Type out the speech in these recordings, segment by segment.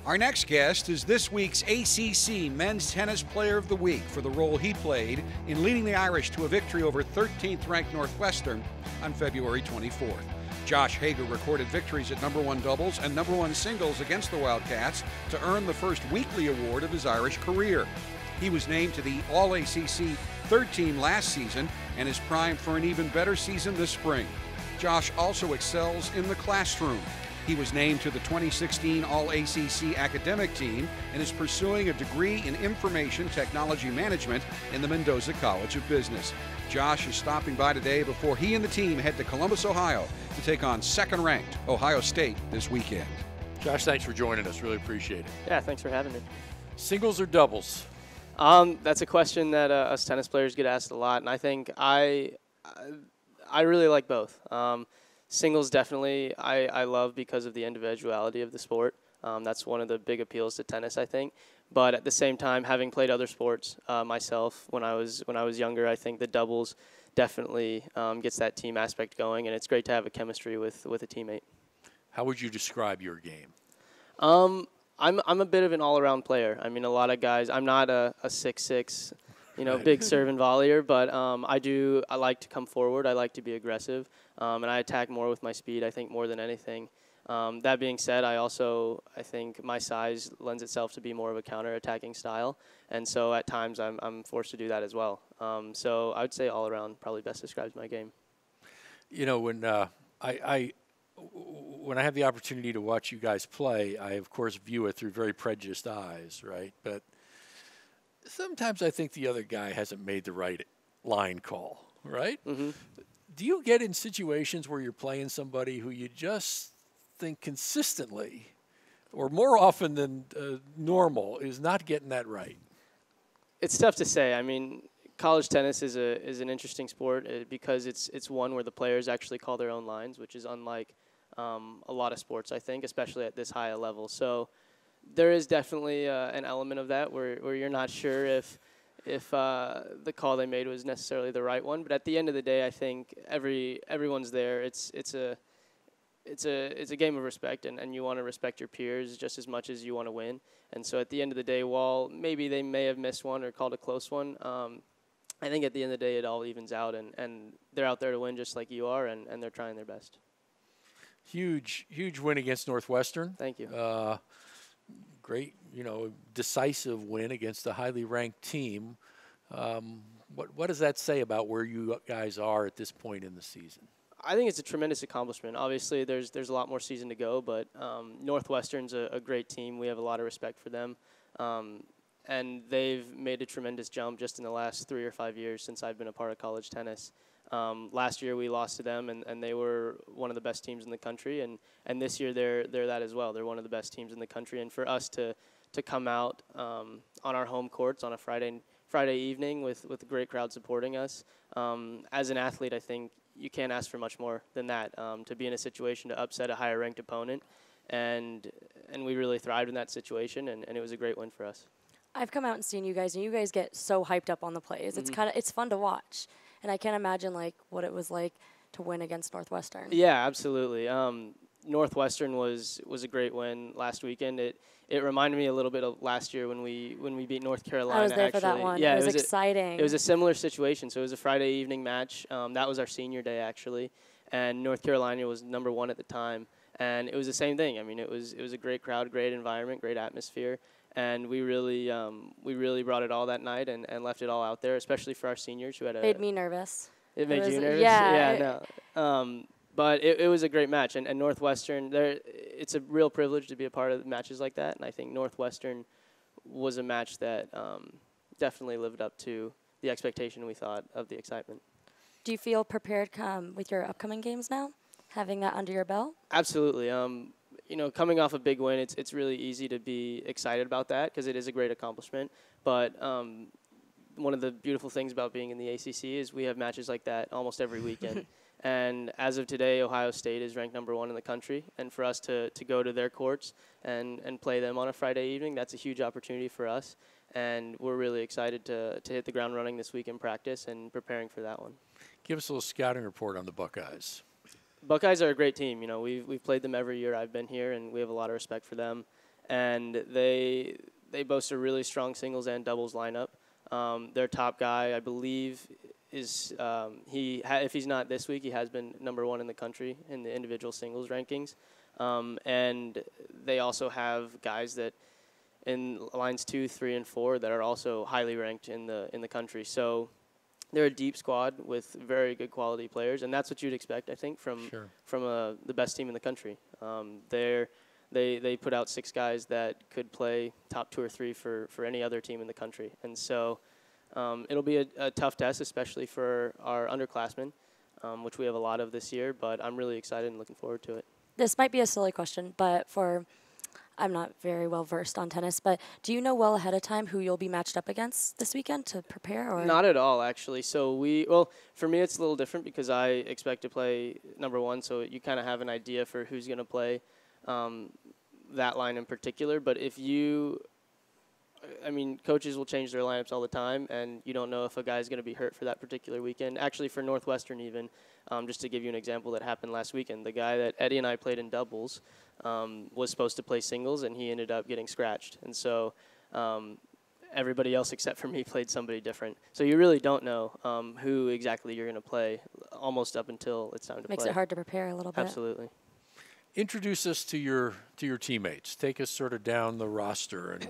Our next guest is this week's ACC Men's Tennis Player of the Week for the role he played in leading the Irish to a victory over 13th-ranked Northwestern on February 24th. Josh Hagar recorded victories at #1 doubles and #1 singles against the Wildcats to earn the first weekly award of his Irish career. He was named to the All-ACC third team last season and is primed for an even better season this spring. Josh also excels in the classroom. He was named to the 2016 All-ACC academic team and is pursuing a degree in information technology management in the Mendoza College of Business. Josh is stopping by today before he and the team head to Columbus, Ohio to take on second-ranked Ohio State this weekend. Josh, thanks for joining us. Really appreciate it. Yeah, thanks for having me. Singles or doubles? That's a question that us tennis players get asked a lot, and I think I really like both. Singles definitely I love because of the individuality of the sport. That's one of the big appeals to tennis, I think. But at the same time, having played other sports myself when I was younger, I think the doubles definitely gets that team aspect going, and it's great to have a chemistry with a teammate. How would you describe your game? I'm a bit of an all-around player. I mean, a lot of guys. I'm not a 6'6", big serve and volleyer, but I like to come forward. I like to be aggressive, and I attack more with my speed, I think, more than anything. That being said, I think my size lends itself to be more of a counter-attacking style, and so at times I'm forced to do that as well. So I would say all around probably best describes my game. When when I have the opportunity to watch you guys play, I of course view it through very prejudiced eyes, right? But sometimes I think the other guy hasn't made the right line call, right? Mm-hmm. Do you get in situations where you're playing somebody who you just think consistently, or more often than normal, is not getting that right? It's tough to say. I mean, college tennis is an interesting sport because it's one where the players actually call their own lines, which is unlike a lot of sports, I think, especially at this high a level. So there is definitely an element of that where you're not sure if the call they made was necessarily the right one. But at the end of the day, I think everyone's there. It's a game of respect, and you want to respect your peers just as much as you want to win. And so at the end of the day, while maybe they may have missed one or called a close one, I think at the end of the day it all evens out, and they're out there to win just like you are, and they're trying their best. Huge win against Northwestern. Thank you. Great, decisive win against a highly ranked team. What does that say about where you guys are at this point in the season? I think it's a tremendous accomplishment. Obviously, there's a lot more season to go, but Northwestern's a great team. We have a lot of respect for them, and they've made a tremendous jump just in the last 3 or 5 years since I've been a part of college tennis. Last year we lost to them, and they were one of the best teams in the country, and this year they're that as well. They're one of the best teams in the country, and for us to come out on our home courts on a Friday evening with a great crowd supporting us, as an athlete, I think you can't ask for much more than that, to be in a situation to upset a higher ranked opponent, and we really thrived in that situation, and it was a great win for us. I've come out and seen you guys, and you guys get so hyped up on the plays. Mm-hmm. It's fun to watch, and I can't imagine what it was like to win against Northwestern. Yeah, absolutely. Northwestern was a great win last weekend. It reminded me a little bit of last year when we beat North Carolina. I was there actually. for that one. Yeah, it was exciting. It was a similar situation. So it was a Friday evening match. That was our senior day actually, and North Carolina was #1 at the time. And it was the same thing. I mean, it was a great crowd, great environment, great atmosphere, and we really brought it all that night and left it all out there, especially for our seniors who had made me nervous. It made you nervous? Yeah. No. But it was a great match, and Northwestern, it's a real privilege to be a part of matches like that, and I think Northwestern was a match that definitely lived up to the expectation we thought of the excitement. Do you feel prepared with your upcoming games now, having that under your belt? Absolutely. Coming off a big win, it's really easy to be excited about that because it is a great accomplishment, but one of the beautiful things about being in the ACC is we have matches like that almost every weekend. And as of today, Ohio State is ranked #1 in the country. And for us to go to their courts and play them on a Friday evening, that's a huge opportunity for us. And we're really excited to hit the ground running this week in practice and preparing for that one. Give us a little scouting report on the Buckeyes. Buckeyes are a great team. We've played them every year I've been here, and we have a lot of respect for them. and they boast a really strong singles and doubles lineup. Their top guy, I believe, is if he's not this week, he has been #1 in the country in the individual singles rankings. And they also have guys that in lines 2, 3, and 4 that are also highly ranked in the country. So they're a deep squad with very good quality players, and that's what you'd expect, I think, from the best team in the country. They put out 6 guys that could play top 2 or 3 for any other team in the country, and so it'll be a tough test, especially for our underclassmen, which we have a lot of this year. But I'm really excited and looking forward to it. This might be a silly question, but I'm not very well versed on tennis, but do you know well ahead of time who you'll be matched up against this weekend to prepare? Or not at all, actually. So for me, it's a little different because I expect to play #1, so you kind of have an idea for who's going to play that line in particular. But coaches will change their lineups all the time, and you don't know if a guy's going to be hurt for that particular weekend. Actually, for Northwestern even, just to give you an example that happened last weekend, the guy that Eddie and I played in doubles was supposed to play singles, and he ended up getting scratched. And so everybody else except for me played somebody different. So you really don't know who exactly you're going to play almost up until it's time to play. Makes it hard to prepare a little bit. Absolutely. Introduce us to your teammates. Take us sort of down the roster and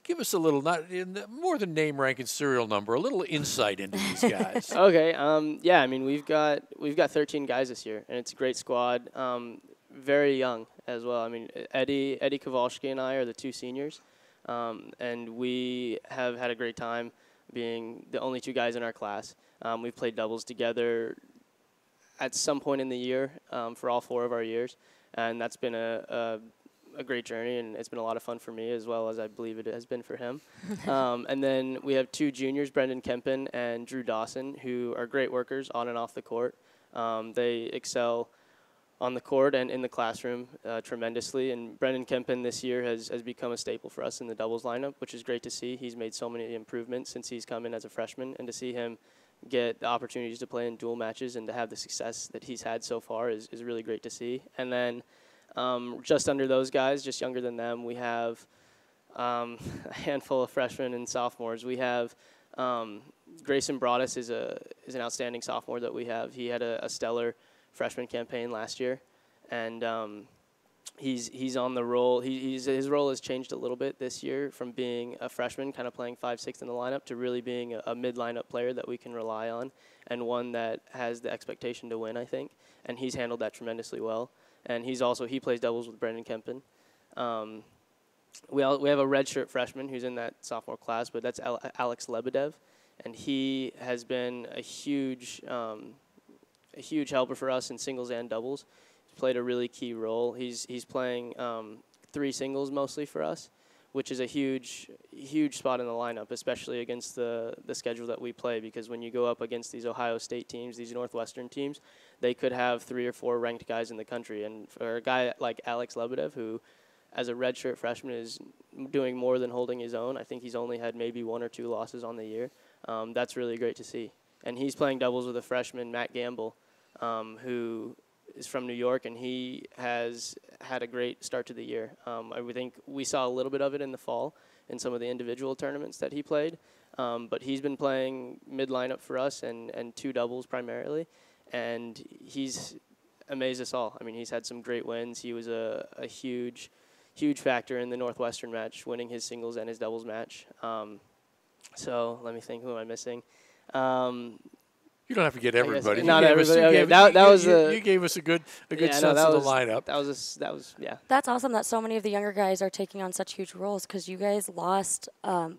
give us a little, more than name, rank, and serial number, a little insight into these guys. Okay. We've got 13 guys this year, and it's a great squad. Very young as well. I mean, Eddie Kowalski and I are the 2 seniors, and we have had a great time being the only 2 guys in our class. We've played doubles together at some point in the year for all 4 of our years. And that's been a great journey, and it's been a lot of fun for me as well as I believe it has been for him. And then we have 2 juniors, Brendan Kempen and Drew Dawson, who are great workers on and off the court. They excel on the court and in the classroom tremendously. And Brendan Kempen this year has become a staple for us in the doubles lineup, which is great to see. He's made so many improvements since he's come in as a freshman, and to see him get the opportunities to play in dual matches and to have the success that he's had so far is really great to see. And then just under those guys, just younger than them, we have a handful of freshmen and sophomores. We have Grayson Broadus is an outstanding sophomore that we have. He had a stellar freshman campaign last year, and he's on the roll. His role has changed a little bit this year from being a freshman, kind of playing 5, 6 in the lineup, to really being a mid-lineup player that we can rely on, and one that has the expectation to win, I think. And he's handled that tremendously well. And he plays doubles with Brendan Kempen. We have a redshirt freshman who's in that sophomore class, but that's Alex Lebedev, and he has been a huge helper for us in singles and doubles. Played a really key role. He's playing 3 singles mostly for us, which is a huge spot in the lineup, especially against the schedule that we play, because when you go up against these Ohio State teams, these Northwestern teams, they could have 3 or 4 ranked guys in the country. And for a guy like Alex Lebedev, who as a redshirt freshman is doing more than holding his own, I think he's only had maybe 1 or 2 losses on the year. That's really great to see. And he's playing doubles with a freshman, Matt Gamble, who is from New York, and he has had a great start to the year. I would think we saw a little bit of it in the fall in some of the individual tournaments that he played, but he's been playing mid-lineup for us and 2 doubles primarily, and he's amazed us all. I mean, he's had some great wins. He was a huge factor in the Northwestern match, winning his singles and his doubles match. So let me think, who am I missing? You don't have to get everybody. Not everybody. You gave us a good sense of the lineup. That was. That's awesome that so many of the younger guys are taking on such huge roles, because you guys lost a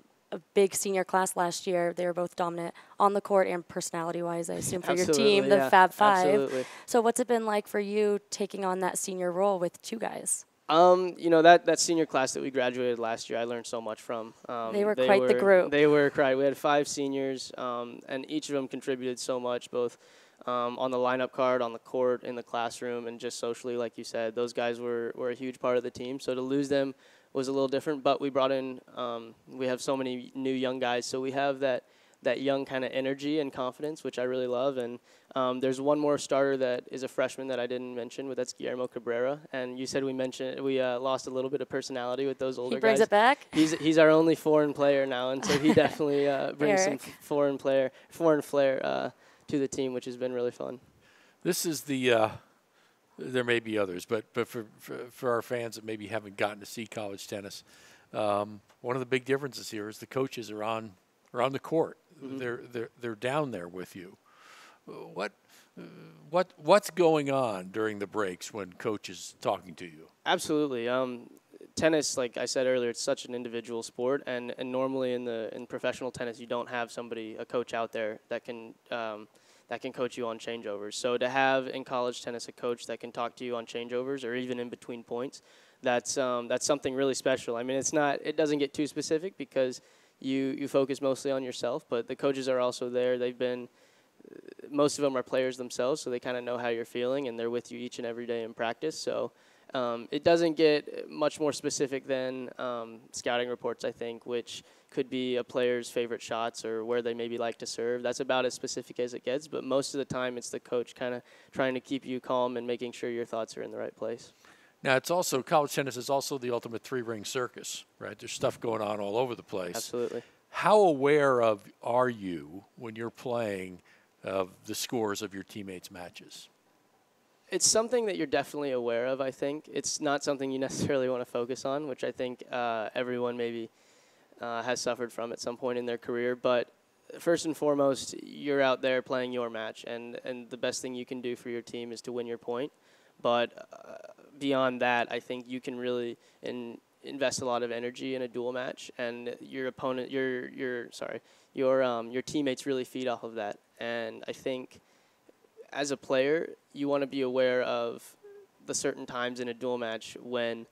big senior class last year. They were both dominant on the court and personality-wise, I assume, for your team, the Fab Five. Absolutely. So what's it been like for you taking on that senior role with 2 guys? That senior class that we graduated last year, I learned so much from. They were quite the group. They were quite. We had 5 seniors, and each of them contributed so much, both on the lineup card, on the court, in the classroom, and just socially, like you said. Those guys were a huge part of the team. So to lose them was a little different, but we brought in, we have so many new young guys, so we have that that young kind of energy and confidence, which I really love. And there's one more starter that is a freshman that I didn't mention, but that's Guillermo Cabrera. And you said we lost a little bit of personality with those older guys. He brings it back? He's our only foreign player now, and so he definitely brings some foreign flair to the team, which has been really fun. This is the there may be others, but for our fans that maybe haven't gotten to see college tennis, one of the big differences here is the coaches are on the court. Mm-hmm. They're down there with you. What's going on during the breaks when coach is talking to you? Absolutely. Tennis, like I said earlier, it's such an individual sport, and normally in professional tennis, you don't have a coach out there that can coach you on changeovers. So to have in college tennis a coach that can talk to you on changeovers or even in between points, that's something really special. I mean, it doesn't get too specific because you focus mostly on yourself, but the coaches are also there. Most of them are players themselves, so they kind of know how you're feeling, and they're with you each and every day in practice. So it doesn't get much more specific than scouting reports, I think, which could be a player's favorite shots or where they maybe like to serve. That's about as specific as it gets, but most of the time it's the coach kind of trying to keep you calm and making sure your thoughts are in the right place. Now, college tennis is also the ultimate three-ring circus, right? There's stuff going on all over the place. Absolutely. How aware are you when you're playing of the scores of your teammates' matches? It's something that you're definitely aware of, I think. It's not something you necessarily want to focus on, which I think everyone maybe has suffered from at some point in their career. But first and foremost, you're out there playing your match, and the best thing you can do for your team is to win your point. But beyond that, I think you can really invest a lot of energy in a duel match, and your opponent, your teammates really feed off of that. And I think as a player, you want to be aware of the certain times in a duel match when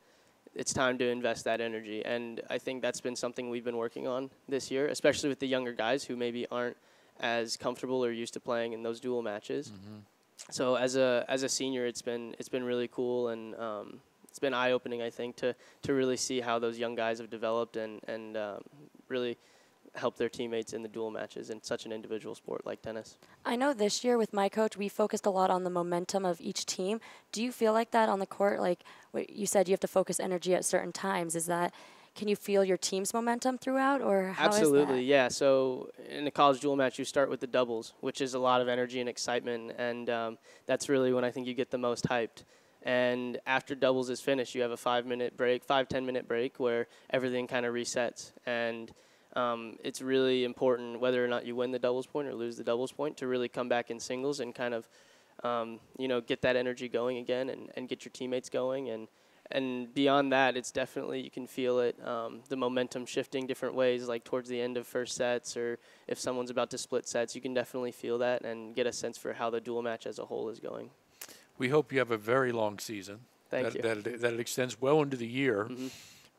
it's time to invest that energy. And I think that's been something we've been working on this year, especially with the younger guys who maybe aren't as comfortable or used to playing in those duel matches. Mm-hmm. So as a senior, it's been really cool, and it's been eye-opening, I think, to really see how those young guys have developed and really help their teammates in the duel matches in such an individual sport like tennis. I know this year with my coach, we focused a lot on the momentum of each team. Do you feel like that on the court? Like what you said, you have to focus energy at certain times. Can you feel your team's momentum throughout, or how Absolutely, is that? Yeah. So in a college duel match, you start with the doubles, which is a lot of energy and excitement, and that's really when I think you get the most hyped. And after doubles is finished, you have a 5-10-minute break where everything kind of resets. And it's really important, whether or not you win the doubles point or lose the doubles point, to really come back in singles and kind of, get that energy going again and get your teammates going. And beyond that, it's definitely, you can feel it, the momentum shifting different ways, like towards the end of first sets, or if someone's about to split sets, you can definitely feel that and get a sense for how the duel match as a whole is going. We hope you have a very long season. Thank you. That it extends well into the year. Mm-hmm.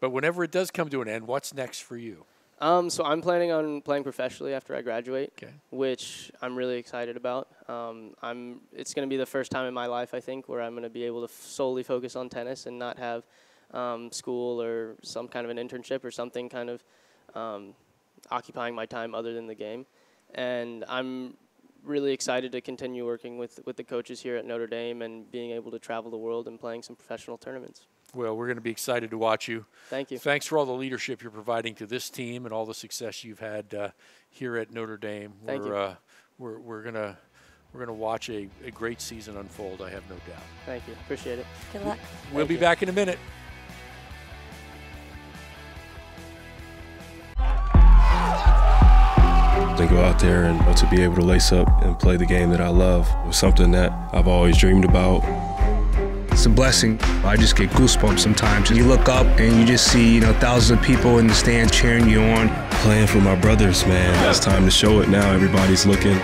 But whenever it does come to an end, what's next for you? So I'm planning on playing professionally after I graduate, which I'm really excited about. It's going to be the first time in my life, I think, where I'm going to be able to solely focus on tennis and not have school or some kind of an internship or something kind of occupying my time other than the game. And I'm really excited to continue working with the coaches here at Notre Dame and being able to travel the world and playing some professional tournaments. Well, we're going to be excited to watch you. Thank you. Thanks for all the leadership you're providing to this team and all the success you've had here at Notre Dame. Thank you. We're gonna watch a great season unfold, I have no doubt. Thank you. Appreciate it. Good luck. We'll be back in a minute. To go out there and to be able to lace up and play the game that I love was something that I've always dreamed about. It's a blessing. I just get goosebumps sometimes. You look up and you just see, thousands of people in the stands cheering you on. Playing for my brothers, man. It's time to show it now. Everybody's looking.